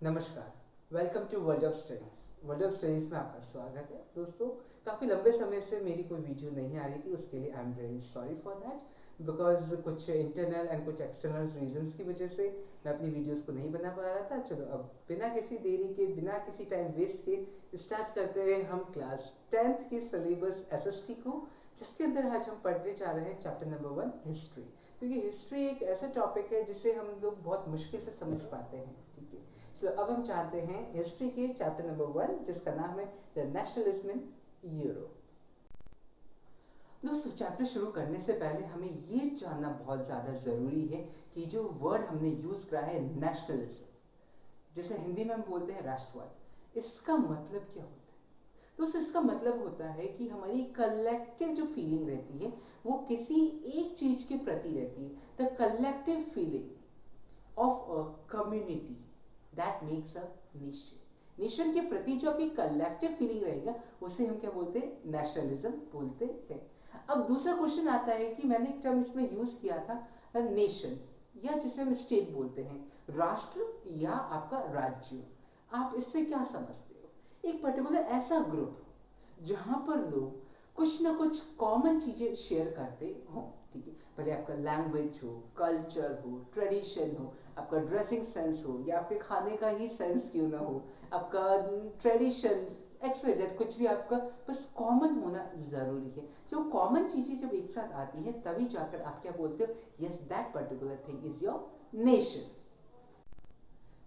नमस्कार, welcome to world of studies. World of studies में आपका स्वागत है। दोस्तों, काफ़ी लंबे समय से मेरी कोई वीडियो नहीं आ रही थी, उसके लिए I am really sorry for that because कुछ इंटरनल एंड कुछ एक्सटर्नल रीजंस की वजह से मैं अपनी वीडियोस को नहीं बना पा रहा था। चलो अब बिना किसी देरी के, बिना किसी टाइम वेस्ट के स्टार्ट करते हैं हम क्लास 10th के सिलेबस एसएसटी को, जिसके अंदर आज हम पढ़ने जा रहे हैं चैप्टर नंबर 1 हिस्ट्री। क्योंकि हिस्ट्री एक ऐसा टॉपिक है जिसे हम लोग बहुत मुश्किल से समझ पाते हैं। ठीक है, तो अब हम चाहते हैं हिस्ट्री के चैप्टर नंबर 1, जिसका नाम है द नेशनलिज्म इन यूरोप। दोस्तों, चैप्टर शुरू करने से पहले हमें ये जानना बहुत ज़्यादा ज़रूरी है कि जो वर्ड हमने यूज़ करा है नेशनलिज्म, जिसे हिंदी में हम बोलते हैं राष्ट्रवाद, इसका मतलब क्या होता है? दोस्तों, इसका मतलब होता है कि हमारी कलेक्टिव जो फीलिंग रहती है वो किसी एक चीज़ के प्रति रहती है। The collective feeling of a community that makes a nation. Nation के प्रति जो आपकी कलेक्टिव फीलिंग रहेगा उसे हम क्या बोलते हैं? नेशनलिज्म बोलते हैं। अब दूसरा क्वेश्चन आता है कि मैंने एक टर्म इसमें यूज किया था नेशन, या जिसे हम स्टेट बोलते हैं, राष्ट्र या आपका राज्य। आप इससे क्या समझते हो? एक पर्टिकुलर ऐसा ग्रुप जहां पर लोग कुछ ना कुछ कॉमन चीजें शेयर करते हो। ठीक है, भले आपका लैंग्वेज हो, कल्चर हो, ट्रेडिशन हो, आपका ड्रेसिंग सेंस हो, या आपके खाने का ही सेंस क्यों ना हो, आपका ट्रेडिशन एक्सवाइजेड कुछ भी, आपका बस कॉमन होना जरूरी है। जो कॉमन चीजें जब एक साथ आती हैं तभी जाकर आप क्या बोलते हो? Yes, that particular thing is your nation.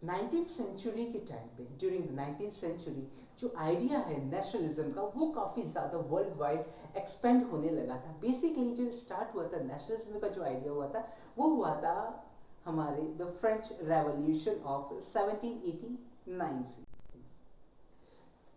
19th century के टाइम पे, ड्यूरिंग द 19th सेंचुरी, जो आइडिया है नेशनलिज्म का वो काफ़ी ज़्यादा वर्ल्ड वाइड एक्सपेंड होने लगा था। बेसिकली जो स्टार्ट हुआ था नेशनलिज्म का, जो आइडिया हुआ था वो हुआ था हमारे द फ्रेंच रेवोल्यूशन ऑफ 1789 से।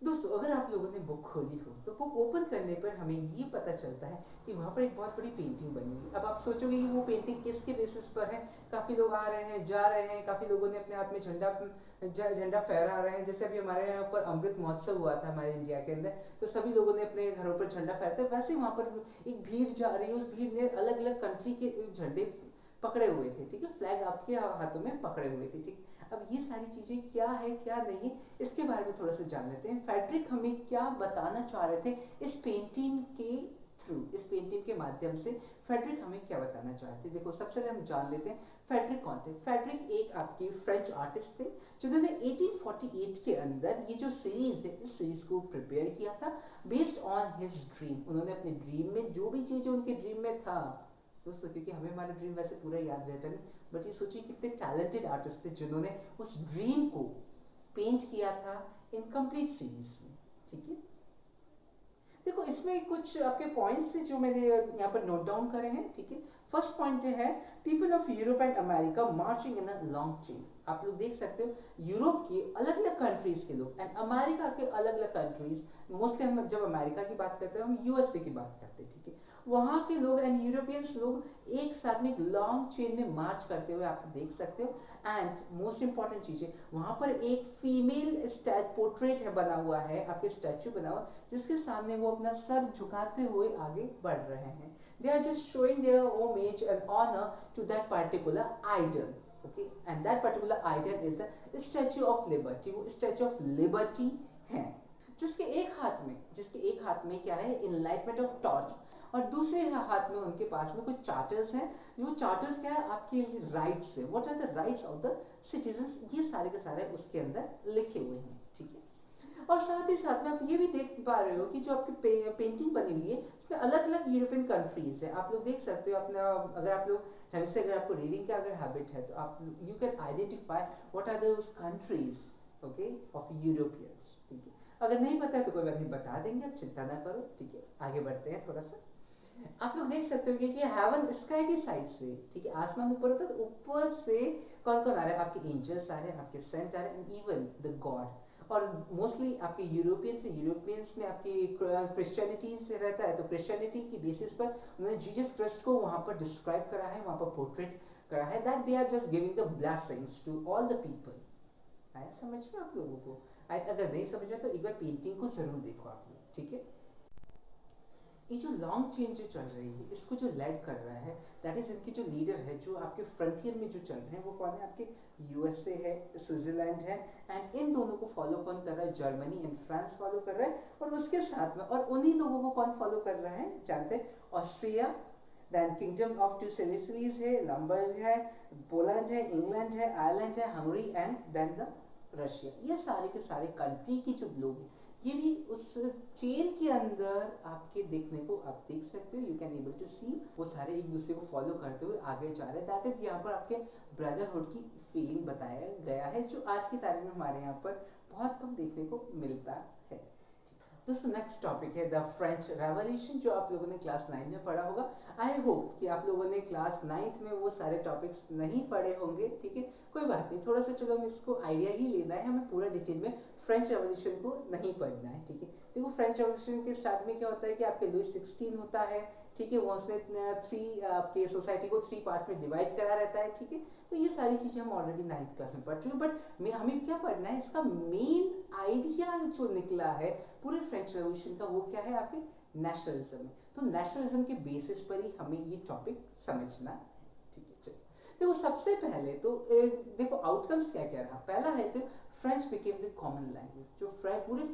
दोस्तों, अगर आप लोगों ने बुक खोली हो तो बुक ओपन करने पर हमें ये पता चलता है कि वहाँ पर एक बहुत बड़ी पेंटिंग बनी हुई। अब आप सोचोगे कि वो पेंटिंग किसके बेसिस पर है? काफ़ी लोग आ रहे हैं, जा रहे हैं, काफ़ी लोगों ने अपने हाथ में झंडा फहरा रहे हैं। जैसे अभी हमारे यहाँ पर अमृत महोत्सव हुआ था हमारे इंडिया के अंदर, तो सभी लोगों ने अपने घरों पर झंडा फहराते हैं। वैसे वहाँ पर एक भीड़ जा रही है, उस भीड़ ने अलग अलग कंट्री के झंडे पकड़े हुए थे। ठीक है, फ्लैग आपके हाथों में पकड़े हुए थे। ठीक, अब ये सारी चीजें क्या है क्या नहीं, इसके बारे में थोड़ा सा जान लेते हैं। फ्रेडरिक हमें क्या बताना चाह रहे थे इस पेंटिंग के थ्रू, इस पेंटिंग के माध्यम से फ्रेडरिक हमें क्या बताना चाहते थे? देखो, सबसे पहले हम जान लेते हैं फ्रेडरिक कौन थे। फ्रेडरिक एक आपके फ्रेंच आर्टिस्ट थे जिन्होंने 1848 के अंदर ये जो सीरीज है, इस सीरीज को प्रिपेयर किया था बेस्ड ऑन हिज ड्रीम। उन्होंने अपने ड्रीम में जो भी चीज़ उनके ड्रीम में था, दोस्तों, क्योंकि हमें हमारा ड्रीम वैसे पूरा याद रहता नहीं, बट ये सोचिए कितने टैलेंटेड आर्टिस्ट थे जिन्होंने उस ड्रीम को पेंट किया था इन कंप्लीट सीरीज में। ठीक है, देखो इसमें कुछ आपके पॉइंट्स हैं जो मैंने यहाँ पर नोट डाउन करे हैं। ठीक है, फर्स्ट पॉइंट जो है, people of Europe and America marching in a long chain. आप लोग देख सकते हो यूरोप के अलग अलग कंट्रीज के लोग एंड अमेरिका के अलग अलग कंट्रीज, मोस्टली हम जब अमेरिका की बात करते हैं हम यूएसए की बात करते हैं। ठीक है, वहाँ के लोग एंड यूरोपियंस लोग एक साथ में लॉन्ग चेन में मार्च करते हुए आप देख सकते हो। एंड मोस्ट इंपॉर्टेंट चीज़ है, वहाँ पर एक फीमेल पोर्ट्रेट है बना हुआ है, आपके स्टैचू बना हुआ, जिसके सामने वो अपना सर झुकाते हुए आगे बढ़ रहे हैं। They are just showing their homage and honour to that particular idol. Okay, and that particular idol is the Statue of Liberty. वो स्टैचू ऑफ लिबर्टी है जिसके एक हाथ में क्या है? इनलाइटमेंट ऑफ टॉर्च, और दूसरे हाथ में उनके पास में कुछ चार्टर्स हैं। जो चार्टर्स क्या है? आपके राइट्स है। What are the rights of the citizens, ये सारे के सारे उसके अंदर लिखे हुए हैं। ठीक है, और साथ ही साथ में आप ये भी देख पा रहे हो कि जो आपकी पेंटिंग बनी हुई है इसमें अलग अलग यूरोपियन कंट्रीज है। आप लोग देख सकते हो अपना, अगर आप लोग ढंग से, अगर आपको रीडिंग का अगर हैबिट है तो आप you can identify what are those countries, okay, of Europeans. ठीक है, अगर नहीं पता है तो कोई बात नहीं, बता देंगे, आप चिंता ना करो। ठीक है, आगे बढ़ते हैं थोड़ा सा। आप लोग देख सकते हो कि हेवन स्काई की साइड से, ठीक है, आसमान ऊपर होता है तो ऊपर से कौन कौन आ रहा है? आपके एंजल्स आ रहे हैं, आपके सेंट आ रहे हैं, इवन द गॉड। और मोस्टली आपके यूरोपियंस में आपकी क्रिश्चियनिटी से रहता है, तो क्रिश्चियनिटी की बेसिस पर उन्होंने जीसस क्राइस्ट को वहाँ पर डिस्क्राइब करा है, वहाँ पर पोर्ट्रेट करा है, that they are just giving the blessings to all the people. आया समझ में आप लोगों को? अगर नहीं समझ में तो एक बार पेंटिंग को जरूर देखो आप लोग। ठीक है, ये जो लॉन्ग चेन जो चल रही है, इसको जो लेड कर रहा है, दैट इज इनके जो लीडर है, जो आपके फ्रंटियर में जो चल रहे हैं, वो कौन है? आपके यूएसए है, स्विट्जरलैंड है, एंड इन दोनों को फॉलो कौन कर रहा है? जर्मनी एंड फ्रांस फॉलो कर रहा है। और उसके साथ में और उन्हीं लोगों को कौन फॉलो कर रहा है जानते हैं? Austria, then kingdom of two Sicilies है, लंबर्ग है, पोलैंड है, इंग्लैंड है, आयरलैंड है, Hungary and then the Russia. ये सारे के सारे कंट्री के जो लोग हैं, ये भी उस चेन के अंदर आपके देखने को आप देख सकते हो, यू कैन एबल टू सी, वो सारे एक दूसरे को फॉलो करते हुए आगे जा रहे हैं। दैट इज यहाँ पर आपके ब्रदरहुड की फीलिंग बताया गया है, जो आज की तारीख में हमारे यहाँ पर बहुत कम देखने को मिलता है। दोस्तों नेक्स्ट टॉपिक है द फ्रेंच रेवोल्यूशन, जो आप लोगों ने क्लास 9 में पढ़ा होगा। आई होप कि आप लोगों ने क्लास 9 में वो सारे टॉपिक्स नहीं पढ़े होंगे, ठीक है, कोई बात नहीं, थोड़ा सा चलो हम इसको आइडिया ही लेना है, हमें पूरा डिटेल में फ्रेंच रेवोल्यूशन को नहीं पढ़ना है, ठीक है। देखो फ्रेंच रेवोल्यूशन के स्टार्ट में क्या होता है कि आपके लुई 16 होता है, ठीक है, वो उसने आपके सोसाइटी को 3 पार्ट्स में डिवाइड करा रहता है, ठीक है। तो ये सारी चीज़ें हम ऑलरेडी 9th क्लास में पढ़ चुके, बट हमें क्या पढ़ना है, इसका मेन आइडिया जो निकला है पूरे फ्रेंच रेवोल्यूशन का, वो क्या है? आपके नेशनलिज्म में। तो नेशनलिज्म के बेसिस पर ही हमें ये टॉपिक समझना है, ठीक है। चलो देखो सबसे पहले तो देखो आउटकम्स क्या क्या रहा। पहला है कि French became the common language. जो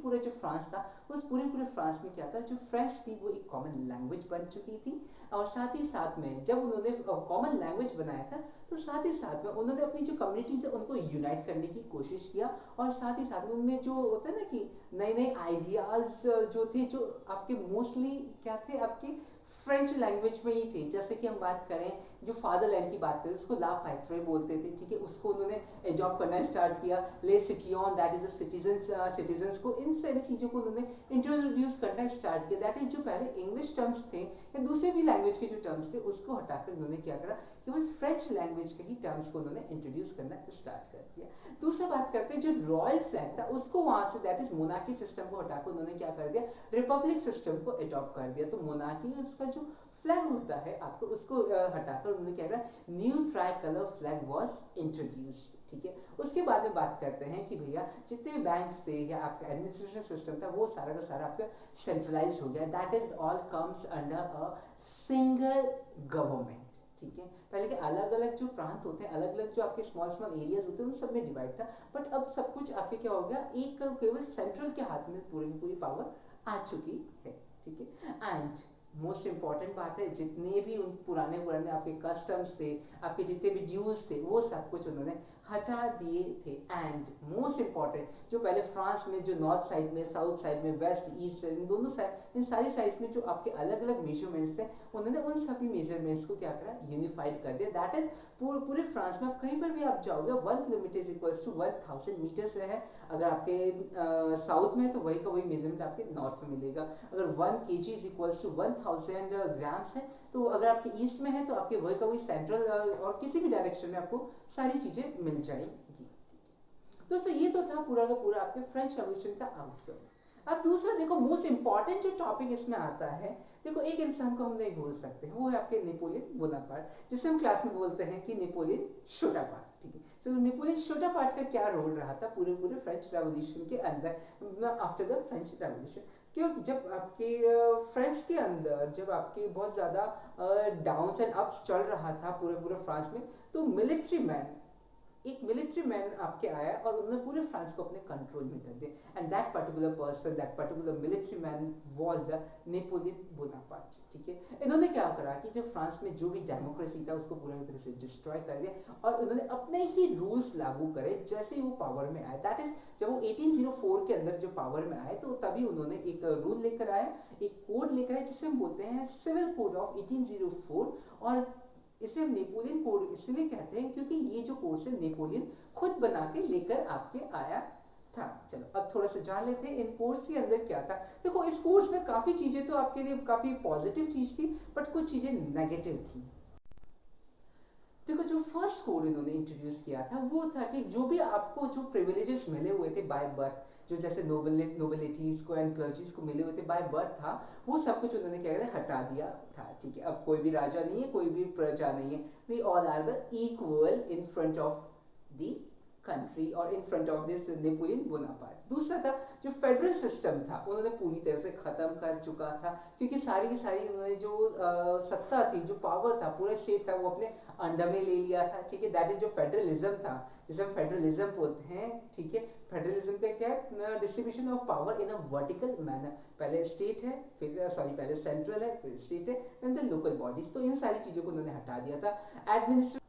पूरे जो फ्रांस था, उस पूरे फ्रांस में क्या था, जो फ्रेंच थी वो एक कॉमन लैंग्वेज बन चुकी थी। और साथ ही साथ में जब उन्होंने कॉमन लैंग्वेज बनाया था, तो साथ ही साथ में उन्होंने अपनी जो कम्युनिटीज है उनको यूनाइट करने की कोशिश किया। और साथ ही साथ में उनमें जो होता है ना कि नए नए आइडियाज जो थे, जो आपके मोस्टली क्या थे, आपके फ्रेंच लैंग्वेज में ही थे। जैसे कि हम बात करें, जो फादरलैंड की बात करें, उसको ला पैट्रे बोलते थे, ठीक है, उसको उन्होंने एडॉप्ट करना स्टार्ट किया। ले सिटियन, दैट इज सिटीजन्स को, इन सारी चीज़ों को उन्होंने इंट्रोड्यूस करना स्टार्ट किया। दैट इज जो पहले इंग्लिश टर्म्स थे या दूसरे भी लैंग्वेज के जो टर्म्स थे, उसको हटाकर उन्होंने क्या करा, केवल फ्रेंच लैंग्वेज के ही टर्म्स को उन्होंने इंट्रोड्यूस करना स्टार्ट कर दिया। दूसरा बात करते हैं, जो रॉयल फ्लैग था उसको वहाँ से, दैट इज मोनार्की सिस्टम को हटाकर उन्होंने क्या कर दिया, रिपब्लिक सिस्टम को अडॉप्ट कर दिया। तो मोनार्की उसका जो फ्लैग होता है आपको, उसको हटाकर उन्होंने क्या करा, new try colour flag was introduce, ठीक है। उसके बाद में बात करते हैं कि भैया जितने बैंक्स थे या आपका एडमिनिस्ट्रेशन सिस्टम था, वो सारा का सारा आपका सेंट्रलाइज हो गया। That is all comes under a single government, ठीक है। पहले के अलग अलग जो प्रांत होते हैं, अलग अलग जो आपके स्मॉल स्मॉल एरियाज होते हैं, उन सब में डिवाइड था, बट अब सब कुछ आपके क्या हो गया, एक केवल सेंट्रल के हाथ में पूरी की पूरी पावर आ चुकी है, ठीक है। एंड मोस्ट इंपॉर्टेंट बात है, जितने भी उन पुराने आपके कस्टम्स थे, आपके जितने भी ड्यूज थे, वो सब कुछ उन्होंने हटा दिए थे। एंड मोस्ट इंपॉर्टेंट, जो पहले फ्रांस में जो नॉर्थ साइड में, साउथ साइड में, वेस्ट ईस्ट, इन दोनों साइड, इन सारी साइड्स में जो आपके अलग अलग मेजरमेंट्स थे, उन्होंने उन सभी मेजरमेंट्स को क्या करा, यूनिफाइड कर दिया। दैट इज पूरे फ्रांस में आप कहीं पर भी आप जाओगे, 1 kilometre is equals to 1000 metres है। अगर आपके साउथ में है तो वही का वही मेजरमेंट आपके नॉर्थ में मिलेगा। अगर 1 kg is equals to 1000 grams है, तो अगर आपके ईस्ट में है तो आपके वही का वही सेंट्रल और किसी भी डायरेक्शन में आपको सारी चीज़ें मिल जाएगी। दोस्तों ये तो था पूरा का पूरा आपके फ्रेंच रेवोल्यूशन का आउटकम। अब दूसरा देखो, मोस्ट इंपॉर्टेंट जो टॉपिक इसमें आता है, देखो एक इंसान को हम नहीं भूल सकते हैं, वो है आपके नेपोलियन बोनापार्ट, जिसे हम क्लास में बोलते हैं कि नेपोलियन छोटापार्ट, ठीक है। तो नेपोलियन छोटापार्ट का क्या रोल रहा था पूरे फ्रेंच रेवोल्यूशन के अंदर, आफ्टर द फ्रेंच रेवोल्यूशन। क्योंकि जब आपके फ्रेंच के अंदर जब आपके बहुत ज़्यादा डाउन्स एंड अप्स चल रहा था पूरे फ्रांस में, तो एक मिलिट्री मैन आपके आया और उन्होंने पूरे फ्रांस को अपने कंट्रोल में कर दिया। And that particular person, that particular military man was the Napoleon Bonaparte, ठीक है। इन्होंने क्या करा कि जो फ्रांस में जो भी डेमोक्रेसी था उसको पूरी तरह से डिस्ट्रॉय कर दिया और उन्होंने अपने ही रूल्स लागू करे जैसे ही वो पावर में आए। दैट इज जब वो 1804 के अंदर जो पावर में आए, तो तभी उन्होंने एक रूल लेकर आए, एक कोड लेकर आए, जिसे हम बोलते हैं सिविल कोड ऑफ 1804। और इसे हम नेपोलियन कोड इसलिए कहते हैं क्योंकि ये जो कोड से नेपोलियन खुद बना के लेकर आपके आया था। चलो अब थोड़ा सा जान लेते हैं इन कोर्स के अंदर क्या था। देखो इस कोर्स में काफ़ी चीज़ें तो आपके लिए काफ़ी पॉजिटिव चीज़ थी, बट कुछ चीज़ें नेगेटिव थी। देखो जो फर्स्ट कोड इन्होंने इंट्रोड्यूस किया था वो था कि जो भी आपको जो प्रिविलेजेस मिले हुए थे बाय बर्थ, जो जैसे नोबिलिटीज को एंड क्लर्जीज को मिले हुए थे बाय बर्थ था, वो सब कुछ उन्होंने क्या किया, हटा दिया था, ठीक है। अब कोई भी राजा नहीं है, कोई भी प्रजा नहीं है, we all are the equal in front of the country और in front of this Napoleon Bonaparte. दूसरा था जो फेडरल सिस्टम था उन्होंने पूरी तरह से ख़त्म कर चुका था, क्योंकि सारी की सारी उन्होंने जो सत्ता थी, जो पावर था, पूरा स्टेट था वो अपने अंडर में ले लिया था। ठीक है, दैट इज जो फेडरलिज्म था, जिसे हम फेडरलिज्म बोलते हैं। ठीक है, फेडरलिज्म का क्या है, distribution of power in a vertical manner. पहले स्टेट है, फिर पहले सेंट्रल है, फिर स्टेट है, एंड द लोकल बॉडीज। तो इन सारी चीज़ों को उन्होंने हटा दिया था। एडमिनिस्ट्रेशन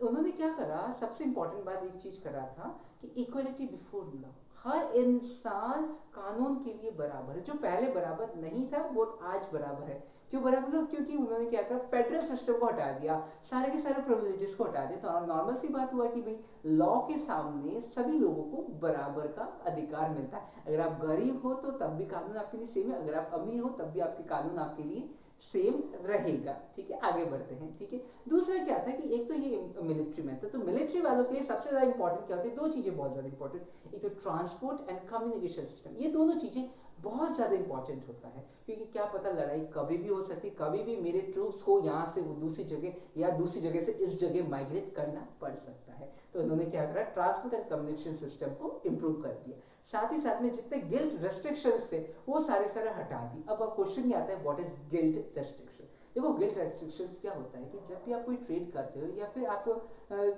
उन्होंने क्या करा, सबसे इंपॉर्टेंट बात एक चीज करा था कि इक्वलिटी बिफोर लॉ, हर इंसान कानून के लिए बराबर है। जो पहले बराबर नहीं था वो आज बराबर है। क्यों बराबर हो? क्योंकि उन्होंने क्या करा, फेडरल सिस्टम को हटा दिया, सारे के सारे प्रिविलेजेस को हटा दिया। तो नॉर्मल सी बात हुआ कि भाई लॉ के सामने सभी लोगों को बराबर का अधिकार मिलता है। अगर आप गरीब हो तो तब भी कानून आपके लिए सेम है, अगर आप अमीर हो तब भी आपके कानून आपके लिए सेम रहेगा। ठीक है, आगे बढ़ते हैं। ठीक है, दूसरा क्या था कि एक तो ये मिलिट्री में था, तो मिलिट्री वालों के लिए सबसे ज़्यादा इंपॉर्टेंट क्या होती है, दो चीज़ें बहुत ज़्यादा इंपॉर्टेंट। एक तो ट्रांसपोर्ट एंड कम्युनिकेशन सिस्टम, ये दोनों चीज़ें बहुत ज़्यादा इंपॉर्टेंट होता है, क्योंकि क्या पता लड़ाई कभी भी हो सकती, कभी भी मेरे ट्रूप्स को यहाँ से दूसरी जगह या दूसरी जगह से इस जगह माइग्रेट करना पड़ सकता है। तो उन्होंने क्या करा, ट्रांसपोर्ट एंड कम्युनिकेशन सिस्टम को इम्प्रूव कर दिया। साथ ही साथ में जितने गिल्ट रेस्ट्रिक्शंस थे वो सारे हटा दी। अब क्वेश्चन ये आता है, व्हाट इज गिल्ट रेस्ट्रिक्शन? देखो, गिल्ट रेस्ट्रिक्शंस क्या होता है कि जब भी आप कोई ट्रेड करते हो या फिर आप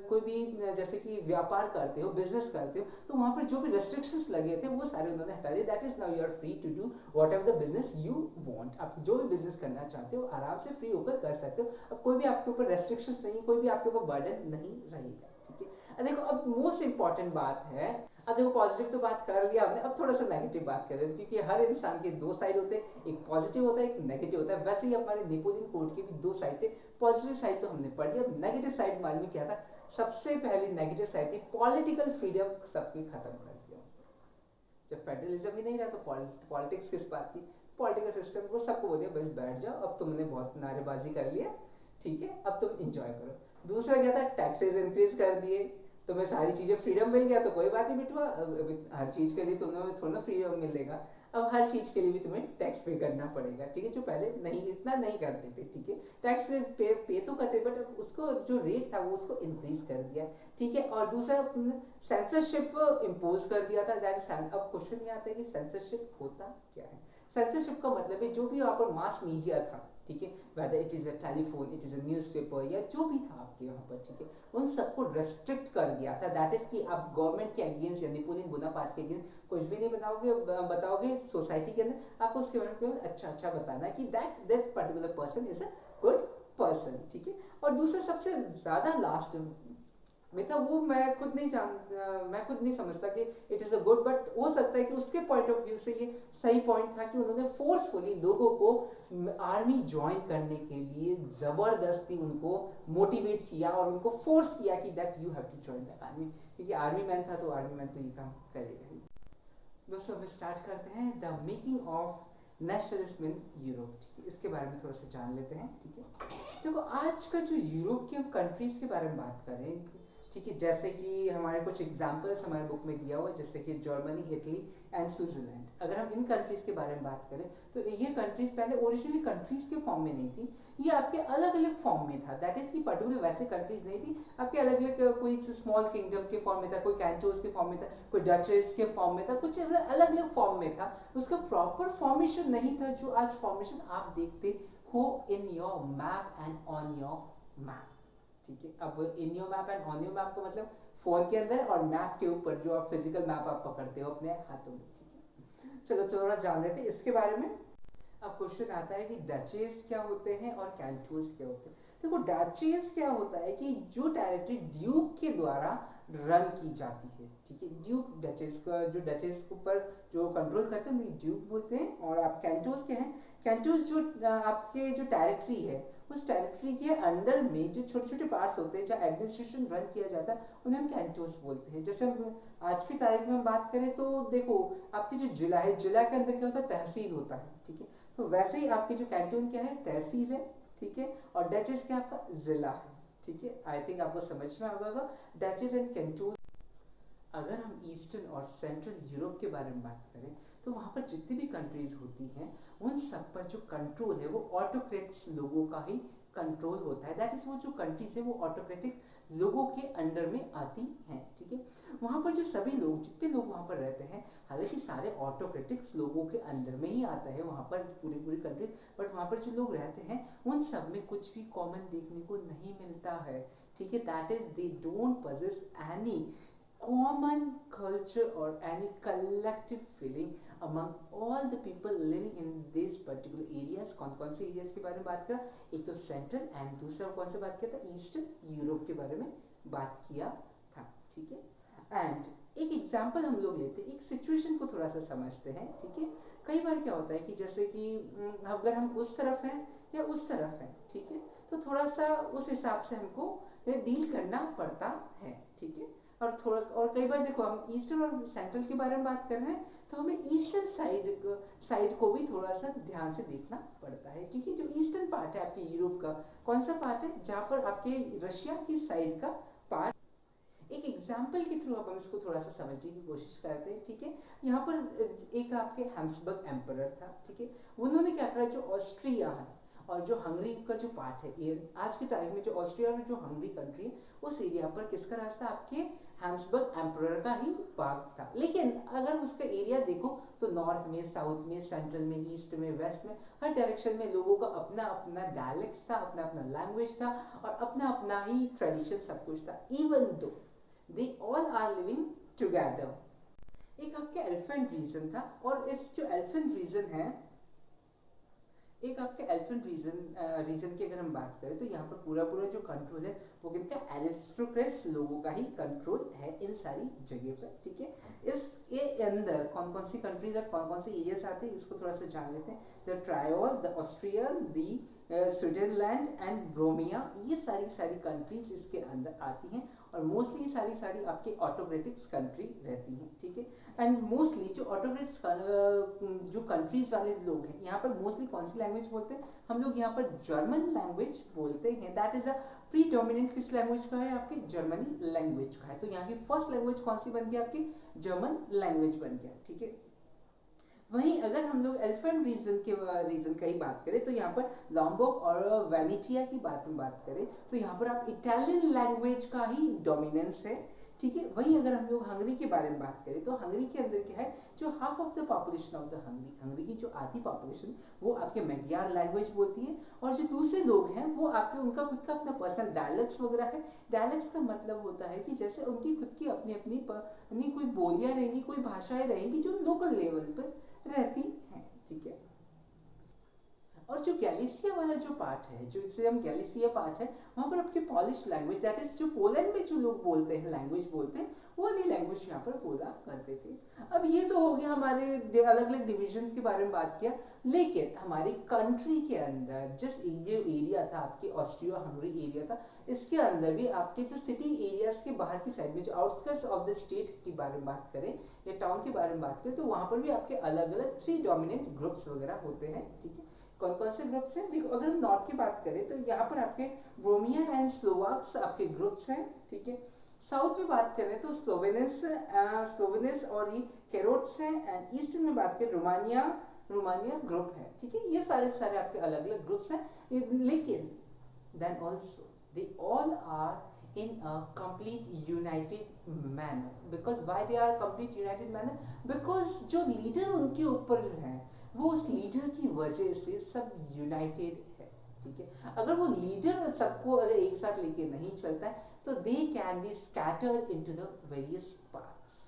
कोई भी जैसे कि व्यापार करते हो, बिजनेस करते हो, तो वहाँ पर जो भी रेस्ट्रिक्शंस लगे थे वो सारे उन्होंने हटा दिए। That is now you are free to do whatever the business you want. आप जो भी बिजनेस करना चाहते हो आराम से फ्री होकर कर सकते हो। अब कोई भी आपके ऊपर रेस्ट्रिक्शंस नहीं, कोई भी आपके ऊपर बर्डन नहीं रहेगा। ठीक है, देखो अब मोस्ट इंपॉर्टेंट बात है, अब देखो पॉजिटिव तो बात कर लिया हमने, अब थोड़ा सा नेगेटिव बात कर रहे हैं, क्योंकि हर इंसान के दो साइड होते हैं, एक पॉजिटिव होता है, एक नेगेटिव होता है। वैसे ही हमारे नेपोलियन कोड के भी दो साइड थे। पॉजिटिव साइड तो हमने पढ़ लिया, नेगेटिव साइड मालूम क्या था? सबसे पहली नेगेटिव साइड थी पॉलिटिकल फ्रीडम सबकी खत्म कर दिया। जब फेडरलिज्म ही नहीं रहा तो पॉलिटिक्स किस बात की? पॉलिटिकल सिस्टम को सबको बोल दिया बस बैठ जाओ, अब तुमने बहुत नारेबाजी कर लिया, ठीक है, अब तुम इंजॉय करो। दूसरा क्या था, टैक्सेस इंक्रीज कर दिए, तुम्हें सारी चीज़ें फ्रीडम मिल गया तो कोई बात नहीं बिटवा, हर चीज़ के लिए तुम्हें थोड़ा ना फ्रीडम मिलेगा, अब हर चीज़ के लिए भी तुम्हें टैक्स पे करना पड़ेगा। ठीक है, जो पहले नहीं, इतना नहीं करते थे। ठीक है, टैक्स पे तो करते, बट अब उसको जो रेट था वो उसको इंक्रीज कर दिया। ठीक है, और दूसरा सेंसरशिप इम्पोज कर दिया था। अब क्वेश्चन ये आता है कि सेंसरशिप होता क्या है? सेंसरशिप का मतलब है जो भी यहाँ पर मास मीडिया था, ठीक है, whether it is a telephone, it is a newspaper या जो भी था आपके यहाँ पर, ठीक है, उन सबको रेस्ट्रिक्ट कर दिया था। दैट इज कि आप गवर्नमेंट के अगेंस्ट या नेपोलियन बोनापार्ट के अगेंस्ट कुछ भी नहीं बताओगे सोसाइटी के अंदर। आपको उसके बारे में अच्छा बताना है कि that particular person is a good person. ठीक है, और दूसरा सबसे ज़्यादा लास्ट में था, वो मैं खुद नहीं समझता कि it is a good, but हो सकता है कि उसके पॉइंट ऑफ व्यू से ये सही पॉइंट था कि उन्होंने फोर्सफुली लोगों को आर्मी ज्वाइन करने के लिए ज़बरदस्ती उनको मोटिवेट किया और उनको फोर्स किया कि that you have to join the army, क्योंकि आर्मी मैन था तो आर्मी मैन तो ये काम करेगा ही। दोस्तों अब स्टार्ट करते हैं the making of nationalism in Europe. ठीक है, इसके बारे में थोड़ा सा जान लेते हैं। ठीक है, देखो आज का जो यूरोप की हम कंट्रीज़ के बारे में बात करें, ठीक है, जैसे कि हमारे कुछ एग्जाम्पल्स हमारे बुक में दिया हुआ है, जैसे कि जर्मनी, इटली एंड स्विट्जरलैंड। अगर हम इन कंट्रीज़ के बारे में बात करें तो ये कंट्रीज़ पहले ओरिजिनली कंट्रीज़ के फॉर्म में नहीं थी, ये आपके अलग अलग फॉर्म में था। दैट इज़ कि पर्टिकुलर वैसे कंट्रीज़ नहीं थी, आपके अलग अलग, कोई स्मॉल किंगडम के फॉर्म में था, कोई कैंटोस के फॉर्म में था, कोई डचेस के फॉर्म में था, कुछ अलग अलग फॉर्म में था। उसका प्रॉपर फॉर्मेशन नहीं था जो आज फॉर्मेशन आप देखते हो in your map and on your map. ठीक है, अब in your map and on your map का मतलब फोन के अंदर और मैप के ऊपर जो आप फिजिकल मैप आप पकड़ते हो अपने हाथों में। ठीक है, चलो थोड़ा जान लेते हैं इसके बारे में। अब क्वेश्चन आता है कि डचेस क्या होते हैं और कैंटोस क्या होते हैं। देखो डचेस क्या होता है कि जो टेरिटरी ड्यूक के द्वारा रन की जाती है। ठीक है, ड्यूक डचेस का, जो डचेस के ऊपर जो कंट्रोल करते हैं उन्हें ड्यूक बोलते हैं। और आप कैंटोस के हैं, कैंटोस जो आपके जो टेरिटरी है उस टेरिटरी के अंडर में जो छोटे छोटे पार्ट्स होते हैं जहाँ एडमिनिस्ट्रेशन रन किया जाता है उन्हें हम कैंटोस बोलते हैं। जैसे हम आज की तारीख में बात करें तो देखो आपके जो जिला है, जिला के अंदर क्या होता है, तहसील होता है। ठीक है, तो वैसे ही आपके जो कैंटोन क्या है, तहसील है। ठीक है, और डचेस क्या आपका जिला है। ठीक है, आई थिंक आपको समझ में आ गया डचेस एंड कैंटोन। अगर हम ईस्टर्न और सेंट्रल यूरोप के बारे में बात करें तो वहाँ पर जितनी भी कंट्रीज होती हैं उन सब पर जो कंट्रोल है वो ऑटोक्रेट्स लोगों का ही कंट्रोल होता है, दैट इज वो जो कंट्रीज है वो ऑटोक्रेटिक लोगों के अंडर में आती हैं, ठीक है। वहाँ पर जो सभी लोग, जितने लोग वहाँ पर रहते हैं, हालांकि सारे ऑटोक्रेटिक्स लोगों के अंडर में ही आता है वहाँ पर पूरी कंट्री, बट वहाँ पर जो लोग रहते हैं उन सब में कुछ भी कॉमन देखने को नहीं मिलता है, ठीक है। That is they don't possess any common culture or any collective feeling among all the people living in these particular areas। कौन से एरियाज के बारे में बात करा, एक तो सेंट्रल एंड दूसरा कौन से बात किया था, ईस्टर्न यूरोप के बारे में बात किया था, ठीक है। एंड एक एग्जाम्पल हम लोग लेते हैं, एक सिचुएशन को थोड़ा सा समझते हैं, ठीक है। कई बार क्या होता है कि जैसे कि अगर हम उस तरफ हैं या उस तरफ हैं, ठीक है, तो थोड़ा सा उस हिसाब से हमको डील करना पड़ता है, ठीक है। और थोड़ा और कई बार देखो हम ईस्टर्न और सेंट्रल के बारे में बात कर रहे हैं तो हमें ईस्टर्न साइड को भी थोड़ा सा ध्यान से देखना पड़ता है, क्योंकि जो ईस्टर्न पार्ट है आपके यूरोप का, कौन सा पार्ट है, जहाँ पर आपके रशिया की साइड का पार्ट। एक एग्जाम्पल के थ्रू अब हम इसको थोड़ा सा समझने की कोशिश करते हैं, ठीक है। यहाँ पर एक आपके हैब्सबर्ग एम्परर था, ठीक है। उन्होंने क्या करा, जो ऑस्ट्रिया है और जो हंगरी का जो पार्ट है, ये आज की तारीख में जो ऑस्ट्रिया और जो हंगरी कंट्री है, उस एरिया पर किसका रास्ता, आपके हैब्सबर्ग एम्परर का ही भाग था। लेकिन अगर उसका एरिया देखो तो नॉर्थ में, साउथ में, सेंट्रल में, ईस्ट में, वेस्ट में, हर डायरेक्शन में लोगों का अपना अपना डायलेक्ट था, अपना अपना लैंग्वेज था और अपना अपना ही ट्रेडिशन सब कुछ था, even though they all are living together. एक आपके एलिफेंट रीजन था, और इस जो एलिफेंट रीजन है, एक आपके एलिफेंट रीजन की अगर हम बात करें तो यहाँ पर पूरा जो कंट्रोल है वो किनका, एरिस्टोक्रेट्स लोगों का ही कंट्रोल है इन सारी जगह पर, ठीक है। इसके अंदर कौन कौन सी कंट्रीज और कौन कौन से एरियाज आते हैं इसको थोड़ा सा जान लेते हैं। The Tyrol, the Austria, the Switzerland and Bohemia, ये सारी कंट्रीज इसके अंदर आती हैं और मोस्टली सारी आपके ऑटोक्रेटिक्स कंट्री रहती हैं, ठीक है। एंड मोस्टली जो ऑटोक्रेटिक्स जो कंट्रीज वाले लोग हैं यहाँ पर मोस्टली कौन सी लैंग्वेज बोलते हैं, हम लोग यहाँ पर जर्मन लैंग्वेज बोलते हैं। दैट इज अ प्रीडोमिनेंट किस लैंग्वेज का है, आपकी जर्मनी लैंग्वेज का है। तो यहाँ की फर्स्ट लैंग्वेज कौन सी बन गई, आपकी जर्मन लैंग्वेज बन गया, ठीक है। वहीं अगर हम लोग एलिफेंट रीजन का ही बात करें तो यहाँ पर लॉम्बर्ग और वेनेटिया की बात करें तो यहाँ पर आप इटालियन लैंग्वेज का ही डोमिनेंस है, ठीक है। वहीं अगर हम लोग हंगरी के बारे में बात करें तो हंगरी के अंदर क्या है, जो half of the population of the Hungary की जो आधी पॉपुलेशन वो आपके मैग्यार लैंग्वेज बोलती है, और जो दूसरे लोग हैं वो आपके उनका खुद का अपना पर्सनल डायलेक्ट्स वगैरह है। डायलेक्ट्स का मतलब होता है कि जैसे उनकी खुद की अपनी कोई बोलियाँ रहेंगी, कोई भाषाएं रहेंगी जो लोकल लेवल पर रहती हैं, ठीक है। और जो गैलिसिया वाला जो पार्ट है, जो इसे हम गैलिसिया पार्ट है, वहाँ पर आपकी पॉलिश लैंग्वेज, दैट इज जो पोलैंड में जो लोग बोलते हैं लैंग्वेज बोलते हैं, वो वाली लैंग्वेज यहाँ पर बोला करते थे। अब ये तो हो गया हमारे अलग अलग डिविजन्स के बारे में बात किया, लेकिन हमारी कंट्री के अंदर जिस ये एरिया था आपके ऑस्ट्रिया हंगरी एरिया था, इसके अंदर भी आपके जो सिटी एरियाज के बाहर की साइड में जो आउटस्कर्ट्स ऑफ द स्टेट की बारे में बात करें या टाउन के बारे में बात करें तो वहाँ पर भी आपके अलग अलग 3 डोमिनेंट ग्रुप्स वगैरह होते हैं, ठीक है। कौन कौन से ग्रुप्स हैं, देखो अगर हम नॉर्थ की बात करें तो यहाँ पर आपके ब्रोमिया एंड स्लोवाक्स आपके ग्रुप्स हैं, ठीक है। साउथ में बात करें तो स्लोवेनियस और ये कैरोट्स हैं, एंड ईस्ट में बात करें रोमानिया ग्रुप है, ठीक है। ये सारे आपके अलग अलग ग्रुप्स हैं, लेकिन then also they all are in a complete united manner, because why they are complete united manner, because जो लीडर उनके ऊपर है वो उस लीडर की वजह से सब यूनाइटेड है, ठीक है। अगर वो लीडर सबको अगर एक साथ लेके नहीं चलता है तो they can be scattered into the various parts.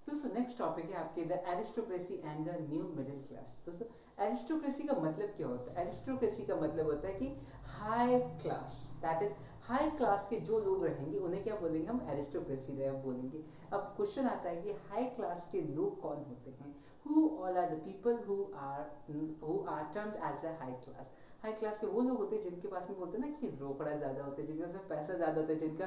दोस्तों नेक्स्ट टॉपिक है आपके the aristocracy and the new middle class. दोस्तों एरिस्टोक्रेसी का मतलब क्या होता है, एरिस्टोक्रेसी का मतलब होता है कि high class, that is high class के जो लोग रहेंगे उन्हें क्या बोलेंगे, हम एरिस्टोक्रेसी बोलेंगे। अब क्वेश्चन आता है कि हाई क्लास के लोग कौन होते हैं, who all are the people who are termed as a high class। High class के वो लोग होते हैं जिनके पास में बोलते हैं ना कि रोकड़ा ज़्यादा होता है, जिनके पास पैसा ज़्यादा होता है, जिनका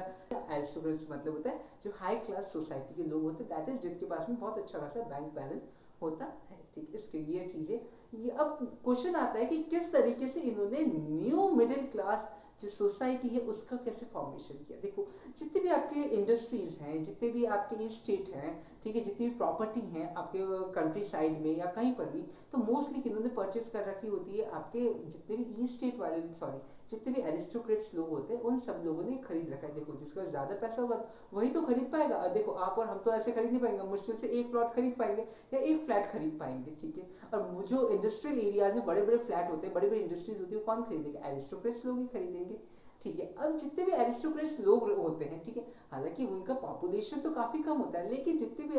एरिस्टोक्रेसी मतलब होता है जो हाई क्लास सोसाइटी के लोग होते हैं, दैट इज जिनके पास में बहुत अच्छा खासा बैंक बैलेंस होता है, ठीक। इसके ये चीज़ें ये अब क्वेश्चन आता है कि किस तरीके से इन्होंने न्यू मिडिल क्लास जो सोसाइटी है उसका कैसे फॉर्मेशन किया। देखो जितने भी आपके इंडस्ट्रीज हैं, जितने भी आपके स्टेट हैं, ठीक है, जितनी भी प्रॉपर्टी हैं आपके कंट्री साइड में या कहीं पर भी, तो मोस्टली किन्होंने परचेज कर रखी होती है, आपके जितने भी स्टेट वाले, सॉरी जितने भी एरिस्टोक्रेट्स लोग होते हैं उन सब लोगों ने खरीद रखा है। देखो जिसका ज़्यादा पैसा होगा वही तो खरीद पाएगा। देखो आप और हम तो ऐसे खरीद नहीं पाएंगे, मुश्किल से एक प्लॉट खरीद पाएंगे या एक फ्लैट खरीद पाएंगे, ठीक है। और जो इंडस्ट्रियल एरियाज में बड़े बड़े फ्लैट होते हैं, बड़े बड़े इंडस्ट्रीज होती है, वो कौन खरीदेगा? एरिस्टोक्रेट्स लोग ही खरीदेंगे, ठीक है। अब जितने भी एरिस्टोक्रेट्स लोग होते हैं, ठीक है, हालांकि उनका पॉपुलेशन तो काफ़ी कम होता है, लेकिन जितने भी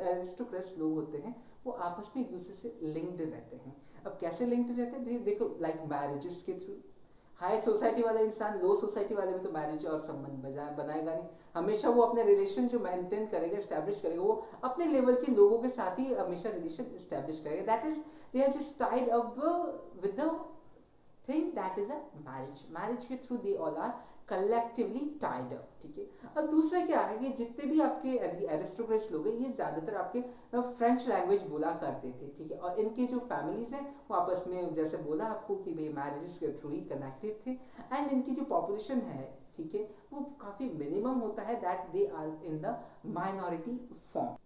एरिस्टोक्रेट्स लोग होते हैं वो आपस में एक दूसरे से लिंक्ड रहते हैं। अब कैसे लिंक्ड रहते हैं? देखो लाइक मैरिजेस के थ्रू। हाई सोसाइटी वाला इंसान लो सोसाइटी वाले में तो मैरिज और संबंध बनाएगा नहीं, हमेशा वो अपने रिलेशन जो मेंटेन करेगा, एस्टैब्लिश करेगा, वो अपने लेवल के लोगों के साथ ही हमेशा रिलेशन एस्टैब्लिश करेगा। That is they are just tied up with the thing that is a marriage. Marriage के through they all are collectively tied up, ठीक है। अब दूसरा क्या है कि जितने भी आपके एरिस्टोक्रेट्स लोग हैं ये ज़्यादातर आपके फ्रेंच लैंग्वेज बोला करते थे, ठीक है। और इनके जो फैमिलीज हैं वो आपस में जैसे बोला आपको कि भाई मैरिजेस के थ्रू ही कनेक्टेड थे। एंड इनकी जो पॉपुलेशन है, ठीक है, वो काफ़ी मिनिमम होता है, that they are in the minority form.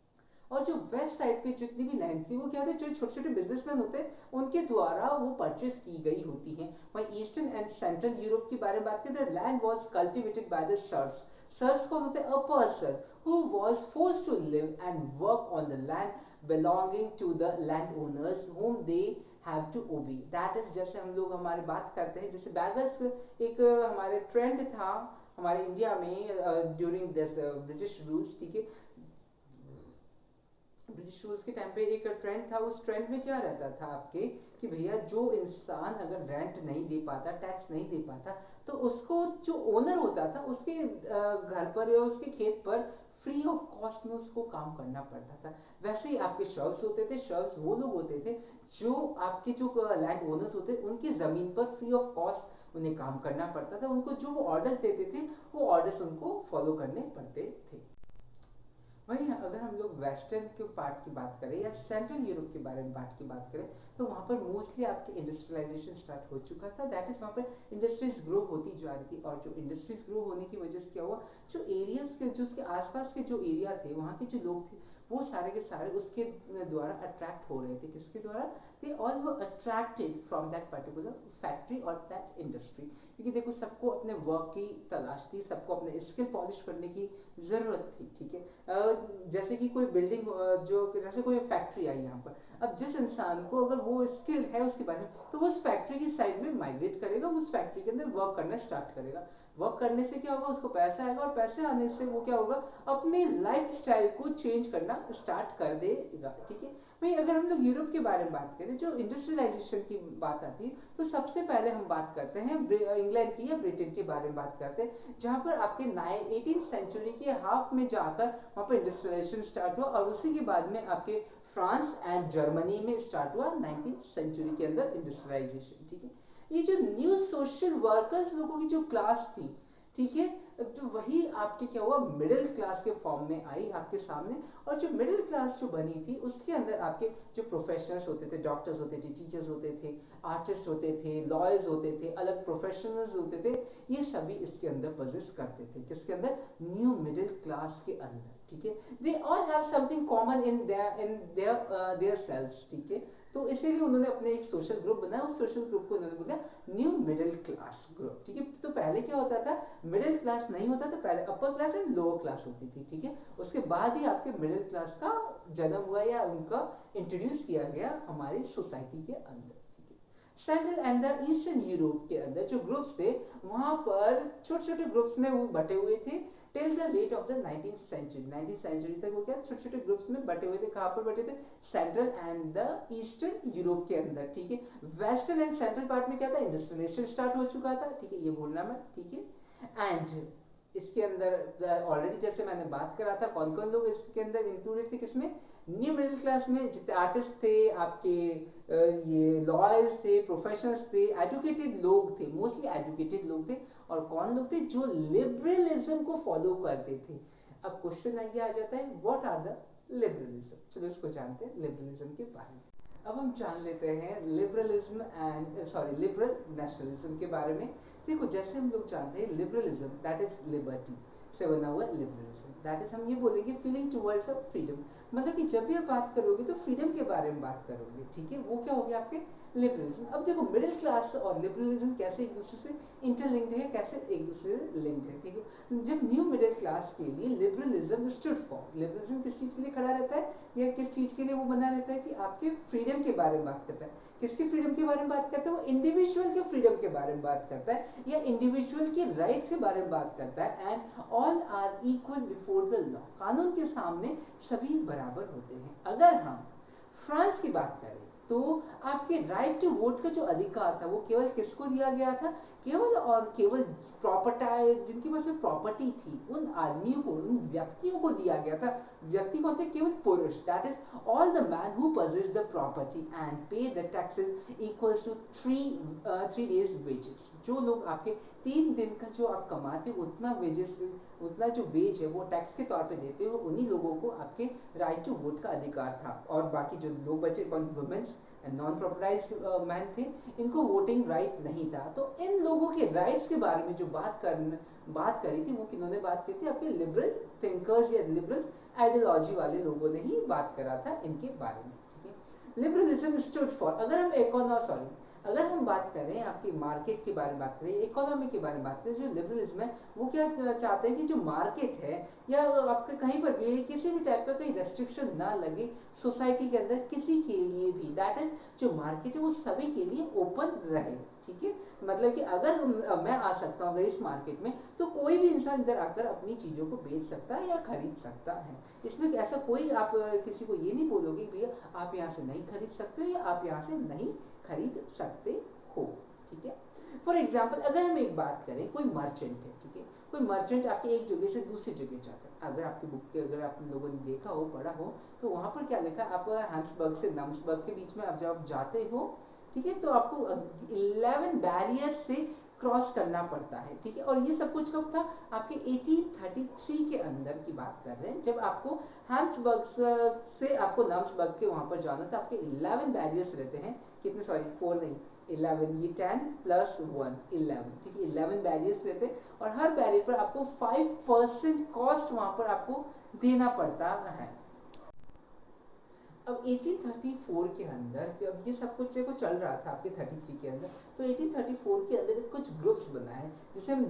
और जो वेस्ट साइड पे जितनी भी लैंड थी वो क्या थे, जो छोटे छोटे बिजनेसमैन होते हैं उनके द्वारा वो परचेज की गई होती हैं। वहीं ईस्टर्न एंड सेंट्रल यूरोप के बारे में बात करें तो land was cultivated by the serfs. Serfs कौन होते हैं? A person who was forced to live and work on the land belonging to the land owners whom they have to obey। That is जैसे हम लोग हमारे बात करते हैं, जैसे बैगर्स एक हमारे ट्रेंड था हमारे इंडिया में ड्यूरिंग दिस ब्रिटिश रूल्स, ठीक है। ब्रिटिश रूल्स के टाइम पे एक ट्रेंड था, उस ट्रेंड में क्या रहता था आपके कि भैया जो इंसान अगर रेंट नहीं दे पाता, टैक्स नहीं दे पाता, तो उसको जो ओनर होता था उसके घर पर या उसके खेत पर फ्री ऑफ कॉस्ट में उसको काम करना पड़ता था। वैसे ही आपके शर्व्स होते थे, शर्व्स वो लोग होते थे जो आपके जो लैंड ओनर्स होते थे उनकी ज़मीन पर फ्री ऑफ कॉस्ट उन्हें काम करना पड़ता था। उनको जो ऑर्डर्स देते थे वो ऑर्डर्स उनको फॉलो करने पड़ते थे। वहीं अगर हम लोग वेस्टर्न के पार्ट की बात करें या सेंट्रल यूरोप के बारे में बात करें तो वहाँ पर मोस्टली आपकी इंडस्ट्रियलाइजेशन स्टार्ट हो चुका था। दैट इज वहाँ पर इंडस्ट्रीज ग्रो होती जा रही थी। और जो इंडस्ट्रीज ग्रो होने की वजह से क्या हुआ, जो एरियाज के जो उसके आसपास के जो एरिया थे वहाँ के जो लोग थे वो सारे के सारे उसके द्वारा अट्रैक्ट हो रहे थे। किसके द्वारा? They all were attracted from that particular factory और दैट इंडस्ट्री। क्योंकि देखो सबको अपने वर्क की तलाश थी, सबको अपने स्किल पॉलिश करने की ज़रूरत थी, ठीक है। जैसे कि कोई बिल्डिंग जो जैसे कोई फैक्ट्री आई यहाँ पर, अब जिस इंसान को अगर वो स्किल है उसके बारे में तो वो उस फैक्ट्री की साइड में माइग्रेट करेगा, उस फैक्ट्री के अंदर वर्क करना स्टार्ट करेगा। वर्क करने से क्या होगा, उसको पैसा आएगा और पैसे आने से वो क्या होगा, अपनी लाइफ स्टाइल को चेंज करना स्टार्ट कर देगा, ठीक है। वहीं अगर हम लोग यूरोप के बारे में बात करें, जो इंडस्ट्रियलाइजेशन की बात आती है तो सबसे पहले हम बात करते हैं इंग्लैंड की या ब्रिटेन के बारे में बात करते हैं, जहाँ पर आपके 18th सेंचुरी के हाफ में जाकर वहाँ पर इंडस्ट्रियलाइजेशन स्टार्ट हुआ। और उसी के बाद में आपके फ्रांस एंड जर्मनी में स्टार्ट हुआ 19th सेंचुरी के अंदर इंडस्ट्रियलाइजेशन, ठीक है। ये जो न्यू सोशल वर्कर्स लोगों की जो क्लास थी, ठीक है, तो वही आपके क्या हुआ, मिडिल क्लास के फॉर्म में आई आपके सामने। और जो मिडिल क्लास जो बनी थी उसके अंदर आपके जो प्रोफेशनल्स होते थे, डॉक्टर्स होते थे, टीचर्स होते थे, आर्टिस्ट होते थे, लॉयर्स होते थे, अलग प्रोफेशनल्स होते थे, ये सभी इसके अंदर पोजेस करते थे। किसके अंदर? न्यू मिडिल क्लास के अंदर, ठीक है। They all have something common in their selves, ठीक है। तो इसीलिए उन्होंने अपने एक सोशल ग्रुप बनाया, उस सोशल ग्रुप को उन्होंने बोला न्यू मिडिल क्लास ग्रुप, ठीक है। तो पहले क्या होता था, मिडिल क्लास नहीं होता था, पहले upper class and lower class होती थी, ठीक है। उसके बाद ही आपके मिडिल क्लास का जन्म हुआ या उनका इंट्रोड्यूस किया गया हमारी सोसाइटी के अंदर, ठीक है। Central and the eastern Europe के अंदर जो ग्रुप्स थे वहाँ पर छोटे छोटे ग्रुप्स में वो बटे हुए थे till the late of the 19th century. 19th century तक वो क्या छोटे छोटे ग्रुप्स में बटे हुए थे। कहाँ पर बटे थे? Central and the eastern Europe के अंदर, ठीक है। वेस्टर्न एंड सेंट्रल पार्ट में क्या था, इंडस्ट्रियलाइजेशन स्टार्ट हो चुका था, ठीक है, ये भूलना मत, ठीक है। एंड इसके अंदर ऑलरेडी जैसे मैंने बात करा था कौन कौन लोग इसके अंदर इंक्लूडेड थे, किसमें? न्यू मिडिल क्लास में जितने आर्टिस्ट थे, आपके ये लॉयर्स थे, प्रोफेशनल्स थे, एजुकेटेड लोग थे, मोस्टली एजुकेटेड लोग थे। और कौन लोग थे? जो लिबरलिज्म को फॉलो करते थे। अब क्वेश्चन ये आ जाता है, व्हाट आर द लिबरलिज्म? चलो इसको जानते हैं लिबरलिज्म के बारे में। अब हम जान लेते हैं लिबरलिज्म एंड लिबरल नेशनलिज्म के बारे में। देखो जैसे हम लोग जानते हैं लिबरलिज्म दैट इज लिबर्टी से बना हुआ लिबरलिज्म, दैट इज हम ये बोलेंगे फीलिंग टुवर्ड्स अ फ्रीडम, मतलब कि जब भी आप बात करोगे तो फ्रीडम के बारे में बात करोगे, ठीक है, वो क्या हो गया आपके लिबरलिज्म। अब देखो मिडिल क्लास और लिबरलिज्म कैसे एक दूसरे से इंटरलिंक्ड है, कैसे एक दूसरे से लिंक्ड है, ठीक है। जब न्यू मिडिल क्लास के लिए लिबरलिज्म स्टूड फॉर, लिबरलिज्म किस चीज़ के लिए खड़ा रहता है या किस चीज़ के लिए वो बना रहता है कि आपके फ्रीडम के बारे में बात करता है। किसके फ्रीडम के बारे में बात करता है, वो इंडिविजुअल के फ्रीडम के बारे में बात करता है या इंडिविजुअल के राइट्स के बारे में बात करता है। And all are equal before the law, कानून के सामने सभी बराबर होते हैं। अगर हम फ्रांस की बात करें तो आपके राइट टू वोट का जो अधिकार था वो केवल किसको दिया गया था, केवल और केवल प्रॉपर्टी, जिनके पास में प्रॉपर्टी थी उन आदमियों को, उन व्यक्तियों को दिया गया था। व्यक्ति कौन थे, केवल पुरुष, that is all the man who possess the property and pay the taxes equals to 3 days wages. जो लोग आपके 3 दिन का जो आप कमाते हो उतना वेजेस, उतना जो वेज है वो टैक्स के तौर पे देते हो, उन्हीं लोगों को आपके राइट टू वोट का अधिकार था। और बाकी जो लोग बचे वुमेन्स एंड नॉन प्रॉपर्टाइज्ड मैन थे, इनको वोटिंग राइट नहीं था। तो इन लोगों के राइट्स के बारे में जो बात करी थी वो किन्होंने बात की थी, आपके लिबरल थिंकर्स या लिबरल आइडियोलॉजी वाले लोगों ने ही बात करा था इनके बारे में, ठीक है। लिबरलिज्म स्टूड फॉर, अगर हम बात करें आपकी मार्केट के बारे में बात करें, इकोनॉमी के बारे में बात करें, जो लिबरलिज्म है वो क्या चाहते हैं कि जो मार्केट है या आपके कहीं पर भी किसी भी टाइप का कोई रेस्ट्रिक्शन ना लगे सोसाइटी के अंदर किसी के लिए भी, दैट इज जो मार्केट है वो सभी के लिए ओपन रहे, ठीक है। मतलब कि अगर मैं आ सकता हूँ अगर इस मार्केट में तो कोई भी इंसान इधर आकर अपनी चीज़ों को बेच सकता है या खरीद सकता है। इसमें ऐसा कोई आप किसी को ये नहीं बोलोगे भैया आप यहाँ से नहीं खरीद सकते हो या आप यहाँ से नहीं खरीद सकते हो, ठीक है। फॉर एग्जाम्पल अगर हम एक बात करें, कोई मर्चेंट है, ठीक है, कोई मर्चेंट आपके एक जगह से दूसरी जगह जाता है। अगर आपकी बुक के अगर आप लोगों ने देखा हो, पढ़ा हो, तो वहाँ पर क्या लिखा, आप हैम्सबर्ग से नम्सबर्ग के बीच में आप जब जाते हो, ठीक है, तो आपको 11 बैरियर से क्रॉस करना पड़ता है, ठीक है। और ये सब कुछ कब था, आपके 1833 के अंदर की बात कर रहे हैं, जब आपको हैम्सबर्ग से आपको नम्सबर्ग के वहाँ पर जाना था। आपके 11 बैरियर्स रहते हैं, कितने, 4 नहीं 11, ये 10 + 1 11, ठीक है, 11 बैरियर्स रहते हैं और हर बैरियर पर आपको 5% कॉस्ट वहाँ पर आपको देना पड़ता है। अब 1834 के अंदर जब ये सब कुछ को चल रहा था आपके 33 के अंदर, तो 1834 के अंदर कुछ ग्रुप्स बनाए जिसे हम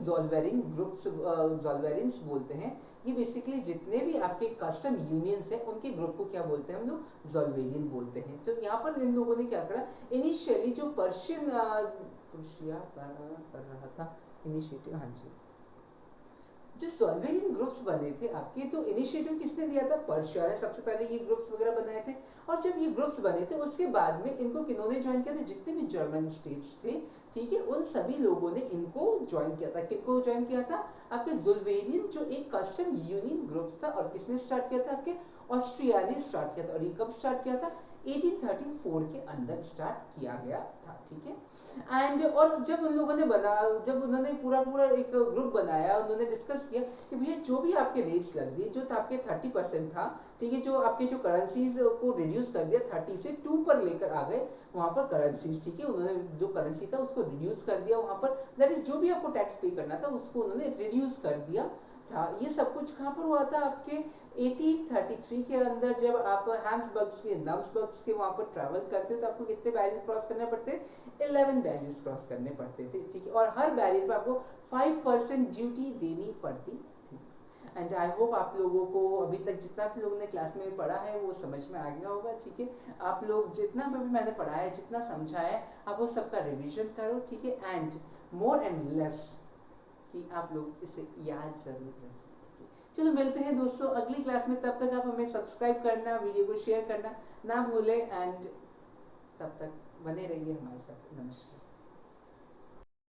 ज़ोल्वेरियंस बोलते हैं। ये बेसिकली जितने भी आपके कस्टम यूनियंस हैं उनके ग्रुप को क्या बोलते हैं, हम लोग ज़ोल्वेरियन बोलते हैं। तो यहाँ पर इन लोगों ने क्या करा, इनिशियली जो पर्शिया कर रहा था इनिशिएटिव, हाँ जी, जो ज़ोल्वेरियन ग्रुप्स बने थे आपके, तो इनिशिएटिव किसने दिया था, पर्शिया ने सबसे पहले ये ग्रुप्स वगैरह बनाए थे। और जब ये ग्रुप्स बने थे उसके बाद में इनको किन्होंने ज्वाइन किया था, जितने भी जर्मन स्टेट्स थे, ठीक है, उन सभी लोगों ने इनको ज्वाइन किया था। किनको ज्वाइन किया था, आपके ज़ोल्वेरियन जो एक कस्टम यूनियन ग्रुप था। और किसने स्टार्ट किया था, आपके ऑस्ट्रिया ने स्टार्ट किया था। और ये कब स्टार्ट किया था, 1834 के अंदर स्टार्ट किया गया था, ठीक है। एंड और जब उन लोगों ने जब उन्होंने पूरा एक ग्रुप बनाया, उन्होंने डिस्कस किया कि भैया जो भी आपके रेट्स लग दिए, जो था आपके 30% था, ठीक है, जो आपके जो करेंसीज को रिड्यूस कर दिया 30 से 2 पर लेकर आ गए वहाँ पर करेंसीज, ठीक है। उन्होंने जो करेंसी था उसको रिड्यूस कर दिया वहाँ पर, दैट इज जो भी आपको टैक्स पे करना था उसको उन्होंने रिड्यूस कर दिया था। ये सब कुछ कहाँ पर हुआ था, आपके 1833 के अंदर। जब आप हैम्सबर्ग से नम्सबर्ग के वहाँ पर ट्रैवल करते हो तो आपको कितने बैरियर्स क्रॉस करने पड़ते, 11 बैरियर्स क्रॉस करने पड़ते थे, ठीक है। और हर बैरियर पर आपको 5% ड्यूटी देनी पड़ती थी। एंड आई होप आप लोगों को अभी तक जितना भी लोगों ने क्लास में पढ़ा है वो समझ में आ गया होगा, ठीक है। आप लोग जितना भी मैंने पढ़ा है, जितना समझा है, आप वो सबका रिविजन करो, ठीक है। एंड मोर एंड लेस कि आप लोग इसे याद जरूर रखें, ठीक है। चलो मिलते हैं दोस्तों अगली क्लास में, तब तक आप हमें सब्सक्राइब करना, वीडियो को शेयर करना ना भूलें। एंड तब तक बने रहिए हमारे साथ। नमस्कार।